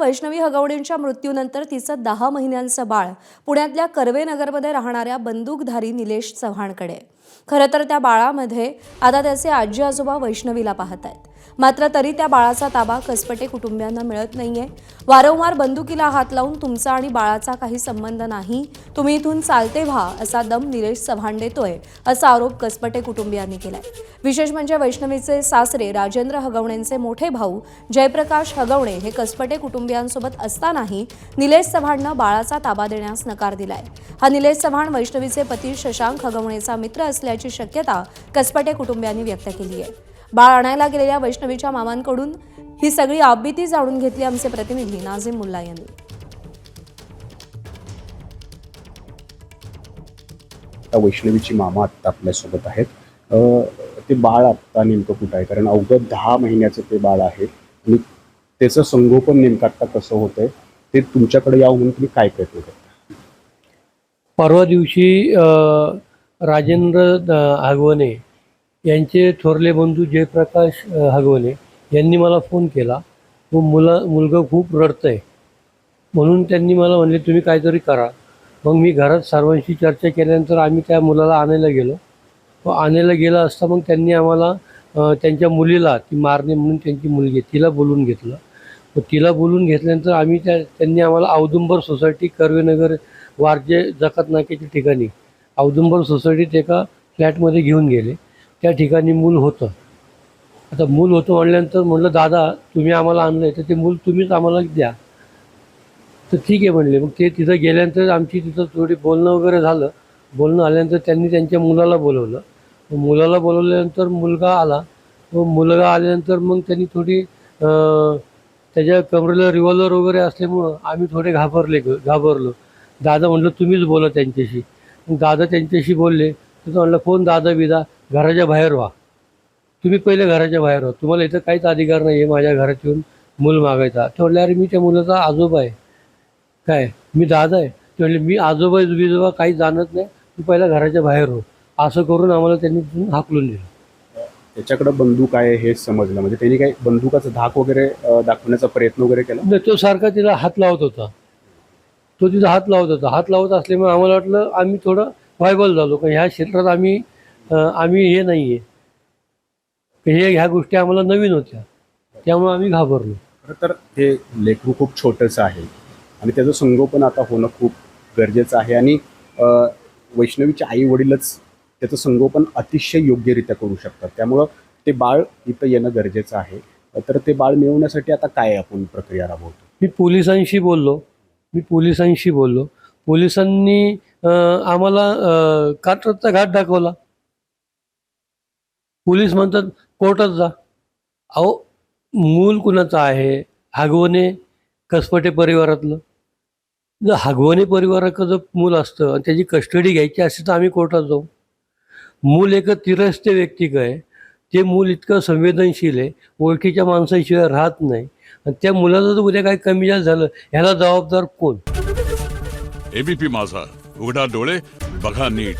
वैष्णवी हगवणेंच्या मृत्यूनंतर तिचं 10 महिन्यांचं बाळ पुण्यातल्या कर्वेनगरमध्ये राहणाऱ्या बंदूकधारी निलेश चव्हाणकडे. खरं तर त्या बाळामध्ये आता त्याचे आजी आजोबा वैष्णवीला पाहतायत. मात्र तरी त्या बाळाचा ताबा कसपटे कुटुंबियांना मिळत नाहीये. वारंवार बंदुकीला हात लावून तुमचा आणि बाळाचा काही संबंध नाही, तुम्ही इथून चालते व्हा असा दम निलेश चव्हाण देतोय असा आरोप कसपटे कुटुंबियांनी केलाय. विशेष म्हणजे वैष्णवीचे सासरे राजेंद्र हगवणेंचे मोठे भाऊ जयप्रकाश हगवणे हे कसपटे कुटुंबियांसोबत असतानाही निलेश चव्हाणनं बाळाचा ताबा देण्यास नकार दिलाय. हा निलेश चव्हाण वैष्णवीचे पती शशांक हगवणेचा मित्र असल्याची शक्यता कसपटे कुटुंबियांनी व्यक्त केली आहे. बाळ आणायला गेलेल्या वैष्णवीच्या मामांकडून ही सगळी आपबीती जाणून घेतली आमचे प्रतिनिधी नाझिम मुल्ला यांनी. वैष्णवीची मामा आता आपल्यासोबत आहेत. ते बाळ आता नेमकं कुठं आहे? कारण अवघं 10 महिन्याचं ते बाळ आहे आणि त्याचं संगोपन नेमकं आता कसं होतंय ते तुमच्याकडे यावं म्हणून तुम्ही काय प्रयत्न करता? परवा दिवशी राजेंद्र हगवणे यांचे थोरले बंधू जयप्रकाश हगवणे यांनी मला फोन केला. तो मुलगा खूप रडतंय म्हणून त्यांनी मला म्हणले तुम्ही काहीतरी करा. मग मी घरात सर्वांशी चर्चा केल्यानंतर आम्ही त्या मुलाला आणायला गेलो. तो आणायला गेला असता मग त्यांनी आम्हाला त्यांच्या मुलीला, ती मारणे म्हणून त्यांची मुलगी तिला बोलून घेतलं. मग तिला बोलून घेतल्यानंतर आम्ही त्यांनी आम्हाला औदुंबर सोसायटी कर्वेनगर वारजे जकात नाक्याच्या ठिकाणी औदुंबर सोसायटीत एका फ्लॅटमध्ये घेऊन गेले. त्या ठिकाणी मूल होतं. आता मूल होतं म्हणल्यानंतर म्हटलं दादा तुम्ही आम्हाला आणलं आहे तर ते मूल तुम्हीच आम्हाला द्या. तर ठीक आहे म्हणले. मग ते तिथं गेल्यानंतर आमची तिथं थोडी बोलणं वगैरे झालं. बोलणं आल्यानंतर त्यांनी त्यांच्या मुलाला बोलवलं. मुलाला बोलवल्यानंतर मुलगा आला. मुलगा आल्यानंतर मग त्यांनी थोडी त्याच्या कमरेला रिव्हॉल्वर वगैरे असल्यामुळं आम्ही थोडे घाबरलो. दादा म्हटलं तुम्हीच बोला त्यांच्याशी. मग दादा त्यांच्याशी बोलले. तर म्हटलं कोण दादा बिदा, घराच्या बाहेर व्हा, तुम्ही पहिले घराच्या बाहेर व्हा, तुम्हाला इथं काहीच अधिकार नाही आहे माझ्या घरात येऊन मूल मागायचा. ते म्हटलं अरे मी त्या मुलाचा आजोबा आहे, काय मी दादा आहे. ते म्हटले मी आजोबा बिजोबा काही जाणत नाही, तू पहिला घराच्या बाहेर हो. असं करून आम्हाला त्यांनी हाकलून दिलं. त्याच्याकडे बंदूक आहे हे समजलं, म्हणजे त्यांनी काही बंदुकाचा धाक वगैरे दाखवण्याचा प्रयत्न वगैरे केला? नाही, तो सारखा तिला हात लावत होता. तो तिथं हात लावत असल्यामुळे आम्हाला वाटलं, आम्ही थोडं व्हायबल झालो का ह्या क्षेत्रात आम्ही हे नाही आहे, ह्या गोष्टी आम्हाला नवीन होत्या, त्यामुळे आम्ही घाबरलो. खरं तर हे लेकरू खूप छोटंसं आहे आणि त्याचं संगोपन आता होणं खूप गरजेचं आहे आणि वैष्णवीचे आई वडीलच त्याचं संगोपन अतिशय योग्यरित्या करू शकतात. त्यामुळं ते बाळ इथं येणं गरजेचं आहे. तर ते बाळ मिळवण्यासाठी आता काय आपण प्रक्रिया राबवतो? मी पोलिसांशी बोललो. पोलिसांनी आम्हाला कात्रजचा घाट दाखवला. पोलीस म्हणतात कोर्टात जा. अहो मूल कुणाचं आहे? हगवणे कसपटे परिवारातलं. जर हगवणे परिवाराचं जर मूल असतं आणि त्याची कस्टडी घ्यायची असते तर आम्ही कोर्टात जाऊ. मूल एक तिरस्ते व्यक्तिक आहे. ते मूल इतकं संवेदनशील आहे, ओळखीच्या माणसाशिवाय राहत नाही. आणि त्या मुलाला जर उद्या काही कमी जास्त झालं ह्याला जबाबदार कोण? एबीपी माझा, उघडा डोळे बघा नीट.